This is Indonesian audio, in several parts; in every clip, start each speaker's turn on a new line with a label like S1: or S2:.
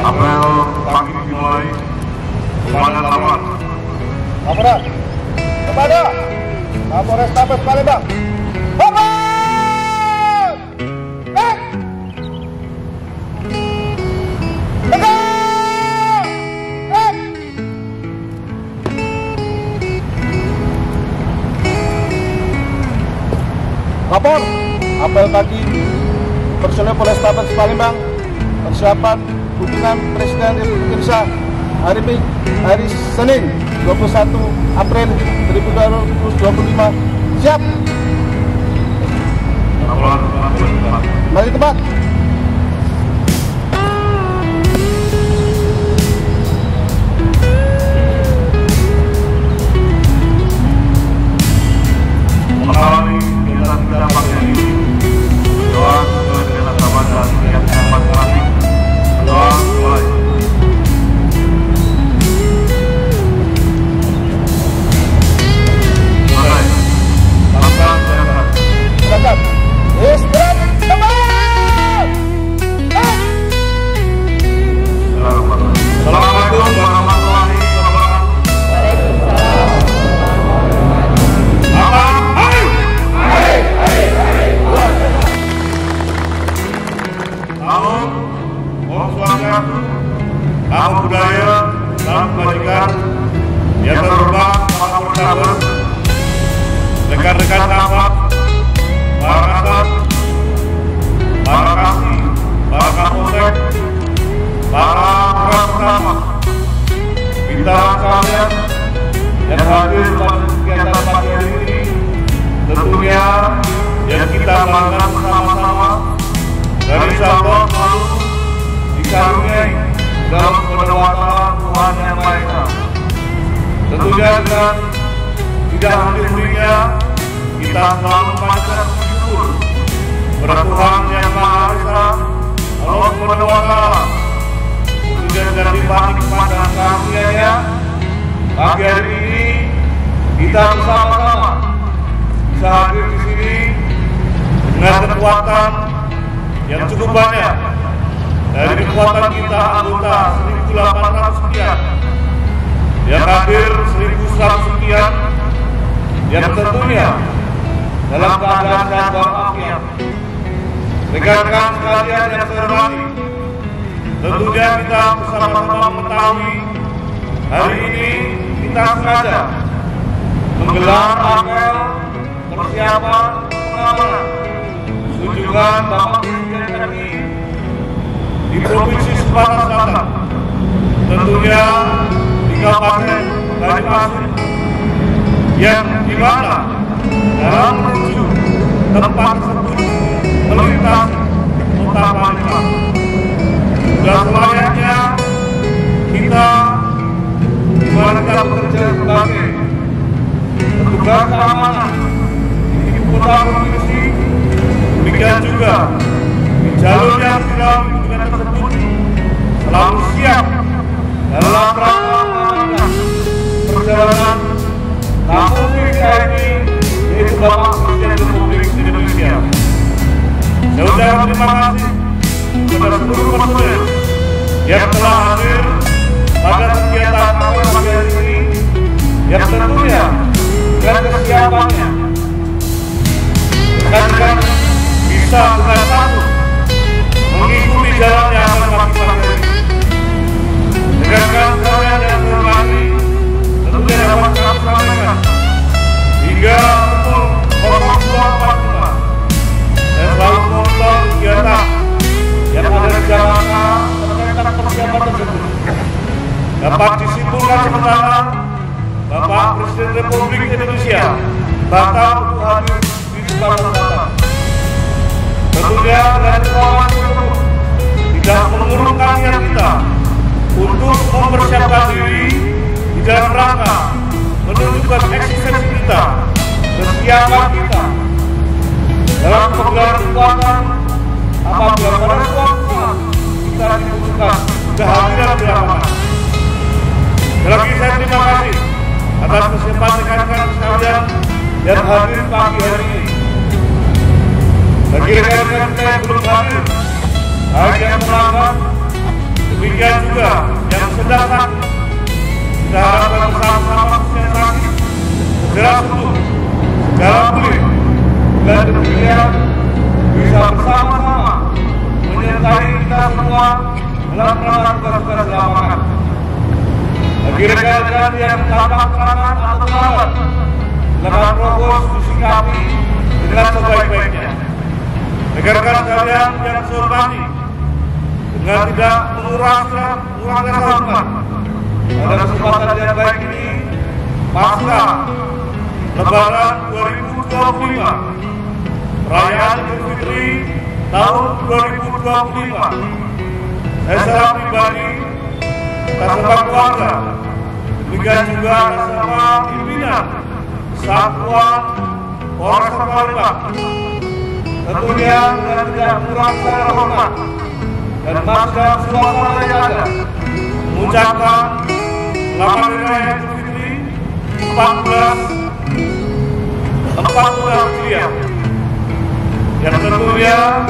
S1: apel pagi dimulai. Komandan lawan.
S2: Laporan kepada Kapolrestabes Palembang. Fokus! Lapor, apel pagi personel Polrestabes Palembang, persiapan kunjungan Presiden Republik Indonesia hari Senin 21 April 2025. Siap. Mari tempat.
S1: Mengawali kegiatan kita pagi ini, doa sesuai dengan agama dan keyakinan masing-masing. Doa mulai. Mulai. Lakukan gerakan.
S2: Gerakan. Istirahat. Teman.
S1: Assalamualaikum warahmatullahi wabarakatuh. Salam, Om Swastiastu, Namo Buddhaya, salam kebajikan, yang terhormat Bapak Kapolres, rekan-rekan sahabat, para kasat, para kasih, para kapolsek, para pertama, bintang sekalian yang hadir pada kegiatan pagi hari ini, tentunya yang kita lakukan bersama-sama. Dan insya Allah selalu dikaruniai dalam kedaulatan Tuhan Yang Maha Esa. Tentunya dengan tidak henti-hentinya kita selalu memanjatkan syukur kepada Tuhan Yang Maha Esa, Allah Subhanahu wa Ta'ala. Tentunya dengan limpah nikmat dan karunia-Nya, pagi hari ini kita bersama-sama bisa hadir di sini dengan kekuatan yang cukup banyak. Dari kekuatan kita anggota 1.800 sekian, yang hadir 1.100 sekian, yang tentunya dalam keadaan sehat walafiat. Rekan-rekan sekalian yang saya hormati, tentunya kita bersama-sama mengetahui hari ini kita sengaja menggelar apel persiapan pengamanan kunjungan Bapak Presiden RI di Provinsi Sumatera Selatan, tentunya di Kabupaten Banyuasin, yang dimana dalam menuju tempat tersebut melintasi kota Palembang. Sudah selayaknya kita dimana kita bekerja sebagai petugas keamanan di kota provinsi. Demikian juga di jalur yang dalam kunjungan tersebut selalu siap dalam rangka mengamankan perjalanan tamu TNI yaitu Bapak Presiden Republik Indonesia. Saya ucapkan terima kasih kepada seluruh personel yang telah hadir pada kegiatan apel pagi hari ini, yang tentunya dengan kesiapannya rekan-rekan bisa dengan satu mengikuti jalan yang akan masing-masing hari ini. Rekan-rekan sekalian yang saya hormati, tentunya dapat kami sampaikan hingga pukul 02.45 saya selalu memonitor kegiatan yang ada di Jakarta terkait persiapan tersebut. Dapat disimpulkan sementara Bapak Presiden Republik Indonesia batal untuk hadir di Sumatera Selatan. Tentunya dengan kemauan tersebut tidak mengurungkan niat kita untuk mempersiapkan diri di dalam rangka menunjukkan eksistensi kita, kesiapan kita dalam penggelaran kekuatan apabila pada suatu saat kita dibutuhkan kehadiran di lapangan. Sekali lagi saya terima kasih atas kesempatan rekan-rekan sekalian yang hadir pagi hari ini. Bagi rekan-rekan kita yang belum hadir, baik yang melanggar Demikian juga yang sedang sakit, kita harapkan bersama-sama yang sakit segera sembuh, segera pulih, dan demikian bisa bersama-sama menyertai kita semua dalam melakukan tugas-tugas di lapangan. Bagi rekan-rekan yang tampak serangan atau terlambat, silakan propos disikapi dengan sebaik-baiknya. Rekan-rekan sekalian yang saya hormati, dengan tidak mengurangkan hormat pada kesempatan yang baik ini, pasca Lebaran 2025, perayaan Idul Fitri tahun 2025, saya secara pribadi, bersama keluarga, demikian juga bersama pimpinan Satuan Polres Palembang, tentunya dengan tidak mengurangkan hormat dan masuk dalam suasana yang ada, mengucapkan selamat hari raya Idul Fitri 1444 Hijriah. Yang tentunya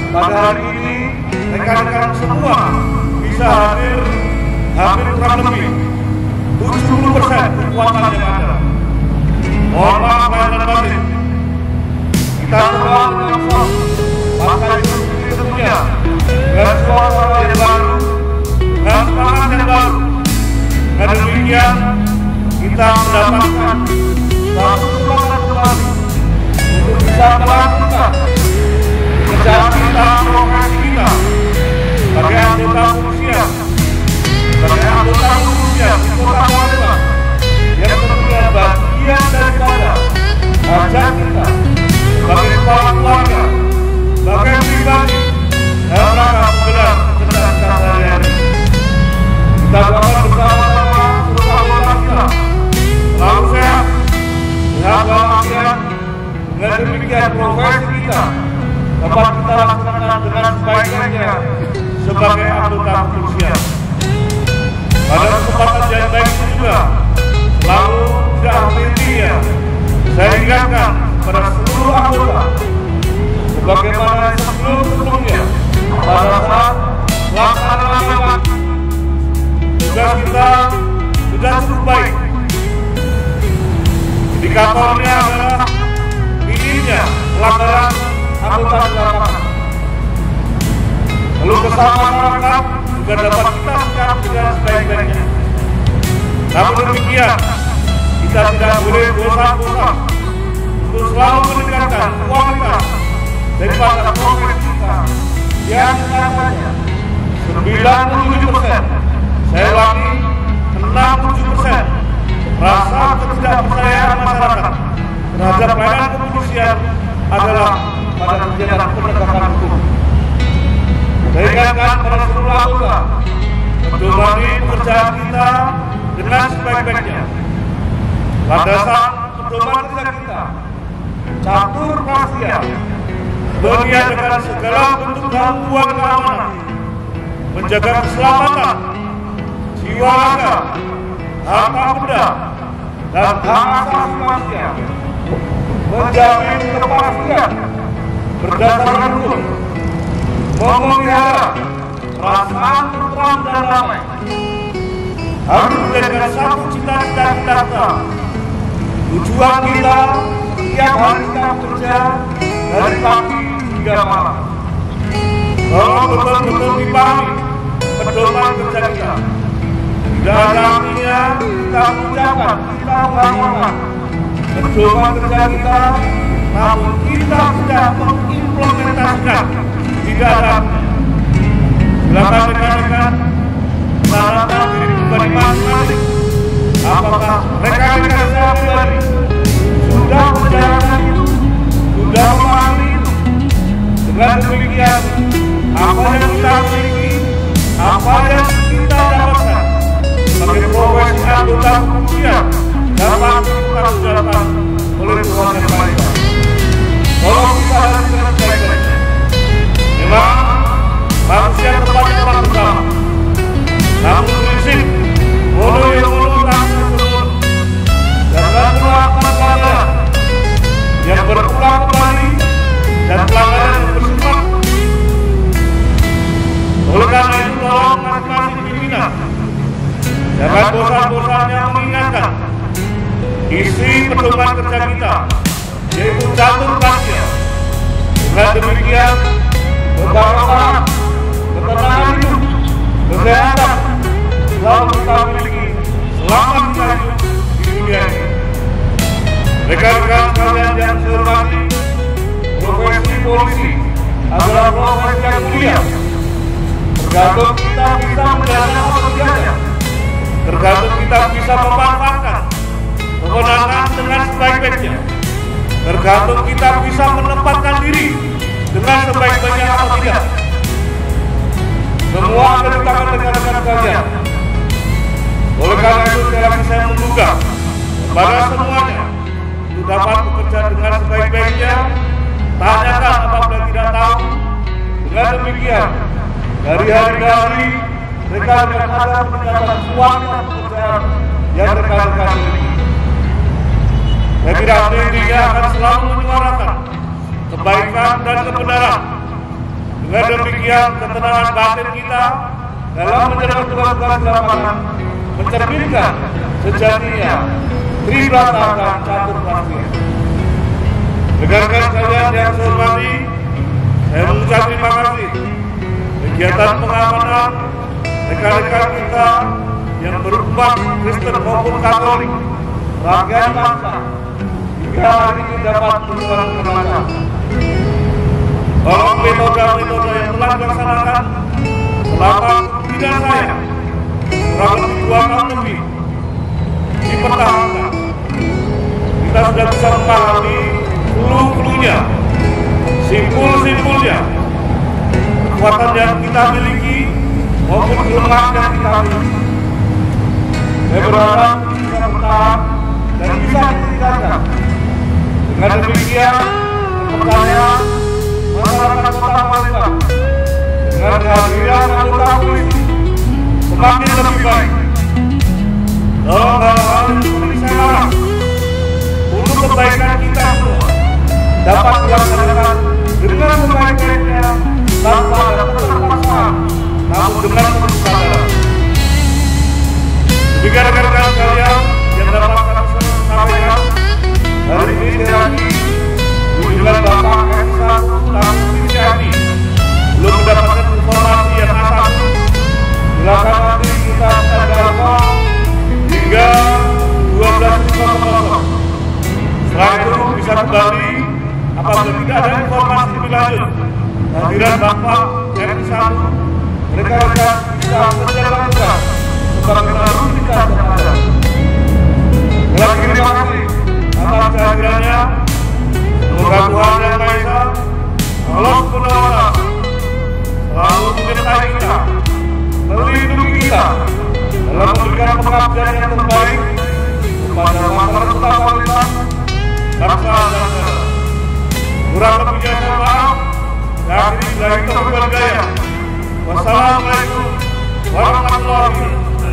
S1: pada hari ini rekan-rekan semua bisa hadir hampir kurang lebih 70% kekuatan yang ada. Mohon maaf lahir dan batin. Kita semua menyambut pasca Idul Fitri tentunya dengan suasana yang baru, dengan semangat yang baru. Dengan demikian kita mendapatkan satu kesempatan kembali untuk bisa melakukan pekerjaan kita, profesi kita sebagai anggota kepolisian, sebagai anggota kepolisian di Kota Palembang, yang tentunya bagian daripada hajat kita sebagai kepala keluarga, sebagai pribadi dalam rangka menggelar pekerjaan kita sehari-hari. Kita doakan bersama-sama seluruh anggota kita selalu sehat, sehat walafiat, dengan demikian profesi kita dapat kita laksanakan dengan sebaik-baiknya sebagai anggota kepolisian. Pada kesempatan yang baik ini juga selalu tidak henti-hentinya saya ingatkan pada seluruh anggota, sebagaimana sebelum-sebelumnya pada saat pelaksanaan tugas kita sudah cukup baik. Indikatornya adalah minimnya pelanggaran anggota di lapangan. Lalu kesamaan masyarakat juga dapat kita sikapi dengan sebaik-baiknya. Namun demikian, kita tidak boleh bosan-bosan untuk selalu meningkatkan kualitas daripada profesi kita yang katanya 97%, saya ulangi 67%, rasa ketidakpercayaan masyarakat terhadap pelayanan kepolisian adalah pada kegiatan penegakan hukum. Saya ingatkan pada seluruh anggota, menjalani pekerjaan kita dengan sebaik-baiknya. Landasan pedoman kerja kita, catur parsial, meniadakan segala bentuk gangguan keamanan, menjaga keselamatan jiwa raga, harta benda, dan hak asasi manusia, menjamin kepastian berdasarkan hukum, memelihara perasaan tentram dan damai, harus menjadikan satu cita-cita kita. Tujuan kita setiap hari kita bekerja dari pagi hingga malam. Tolong betul-betul dipahami pedoman kerja kita. Tidak ada artinya kita mengucapkan, kita mengamalkan pedoman kerja kita, namun kita tidak mengimplementasikan. Tidak ada. Silakan rekan-rekan menanyakan diri pribadi masing-masing. Apakah rekan-rekan saya pribadi sudah menjalankan itu, sudah memahami itu? Dengan demikian, apa yang kita miliki, apa yang kita dapatkan sebagai profesi anggota kepolisian dapat kita jalankan oleh Tuhan yang Maha Esa. Tolong kita hadirkan baik-baiknya. Memang manusia tempatnya telah bersama, namun prinsip mono yang mono isi pedoman kerja kita, yaitu catur karya. Dengan demikian, kebangsaan, ketenangan hidup, kesehatan selalu kita miliki selama kita hidup di dunia ini. Rekan-rekan sekalian yang saya hormati, profesi polisi adalah profesi yang mulia. Tergantung kita bisa menjalankan pekerjaannya, tergantung kita bisa memanfaatkan kewenangan dengan sebaik-baiknya, tergantung kita bisa menempatkan diri dengan sebaik-baiknya atau tidak. Semua ada di tangan rekan-rekan sekalian. Oleh karena itu sekali lagi saya menduga kepada semuanya untuk dapat bekerja dengan sebaik-baiknya, tanyakan apabila tidak tahu. Dengan demikian, dari hari ke hari rekan-rekan ada meningkatkan kualitas pekerjaan yang rekan-rekan miliki. Saya tidak sendirinya akan selalu menyuarakan kebaikan dan kebenaran. Dengan demikian, ketenangan batin kita dalam menjalankan tugas-tugas di lapangan mencerminkan sejatinya Tribrata dan catur karya. Rekan-rekan sekalian yang saya hormati, saya mengucap terima kasih kegiatan pengamanan rekan-rekan kita yang berumat Kristen maupun Katolik, rakyat bangsa, hingga hari ini dapat berjalan dengan lancar. Tolong metode-metode yang telah dilaksanakan selama kepemimpinan saya kurang lebih 2 tahun lebih dipertahankan. Kita sudah bisa memahami hulu-hulunya, simpul-simpulnya, kekuatan yang kita miliki maupun kelemahan yang kita miliki. Saya berharap bisa bertahan dan bisa ditingkatkan. Dengan demikian, kepercayaan masyarakat Kota Palembang dengan kehadiran anggota polisi semakin lebih baik. Tolong hal-hal yang seperti saya larang untuk kebaikan kita semua dapat dilaksanakan dengan sebaik-baiknya tanpa ada keterpaksaan, namun dengan penuh kesadaran. Demikian rekan-rekan sekalian yang dapat kami sampaikan hari ini. Sekali lagi, kunjungan Bapak K1 Tahun Inisiasi belum mendapatkan informasi yang asal. Silakan nanti kita telepon hingga 12.00. Setelah itu bisa kembali apabila tidak ada informasi lebih lanjut. Kehadiran Bapak K1, rekan-rekan bisa menjalankan tugas sebagaimana rutinitas yang ada. Sekali lagi terima kasih atas kehadirannya. Semoga Tuhan Yang Maha Esa, Allah Subhanahu wa Ta'ala, selalu menyertai kita, melindungi kita dalam memberikan pengabdian yang terbaik kepada masyarakat Kota Palembang, bangsa dan negara. Kurang lebihnya saya maaf. Saya akhiri dari Taufiq Gaya. Wassalamualaikum warahmatullahi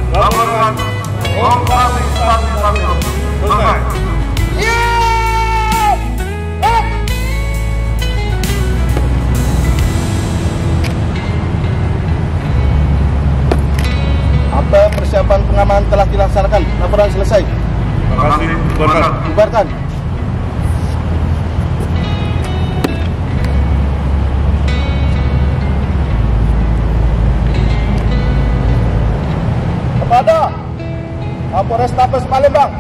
S1: wabarakatuh. Om Swastiastu. Selesai.
S2: Apel persiapan pengamanan telah dilaksanakan. Laporan selesai.
S1: Terima kasih.
S2: Bubarkan. Kepada Kapolres Tabes Palembang,